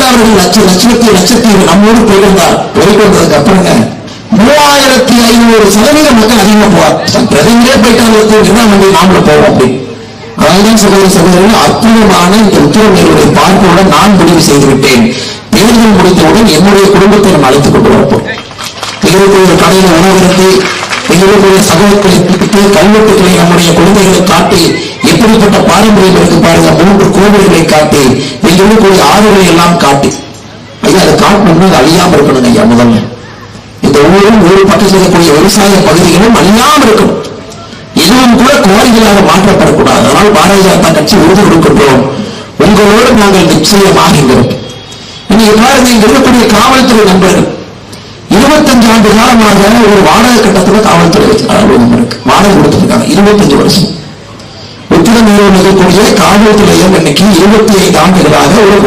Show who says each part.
Speaker 1: அவர்கள் லட்சத்தி நம்மோடு போயிருந்தார். போய்கொண்டதுக்கு அப்புறங்க 3500% மக்கள் அதிகமா போவார். பிரதமரே போயிட்டாங்க நாமளும் போவோம் அப்படி. அதான் சகோதரர்கள் அற்புதமான இந்த உத்தரவுகளுடைய பார்ப்புடன் நான் முடிவு செய்துவிட்டேன். தேர்தல் முடித்தவுடன் என்னுடைய குடும்பத்தை நாம் அழைத்துக் கொண்டு வரப்போம். எங்களுடைய கடையில் உணவகத்தை, எங்களுடைய சகோதரத்தை, கல்வெட்டுகளை நம்முடைய குழந்தைகளை காட்டி, எப்படிப்பட்ட பாரம்பரியம் இருக்கு பாருங்க, 3 கோவில்களை காட்டி, எங்களுடைய ஆறுகளை எல்லாம் காட்டி, ஐயா அதை காட்டணும்னா அது அழியாம இருக்கணும். ஐயா முதல்ல இந்த ஊரும் ஊர் பக்கத்தில் இருக்கக்கூடிய விவசாய பகுதிகளும் அழியாம இருக்கணும். இதுவும் கூட கோரிக்கையாக மாற்றப்படக்கூடாது. அதனால் பாரதிய ஜனதா கட்சி உறுதி கொடுக்கின்றோம். உங்களோடு நாங்கள் நிச்சயமாக இருக்கிறோம். இன்னைக்கு பாருங்க, இங்க இருக்கக்கூடிய காவல்துறை நண்பர்கள் 25 ஆண்டு காலமாக ஒரு வாடகை கட்டத்துல காவல்துறை இருக்கு, வாடகை கொடுத்திருக்காங்க 25 வருஷம். உத்திரமேரூரில் இருக்கக்கூடிய காவல்துறையம் இன்னைக்கு 25 ஆண்டுகளாக ஒரு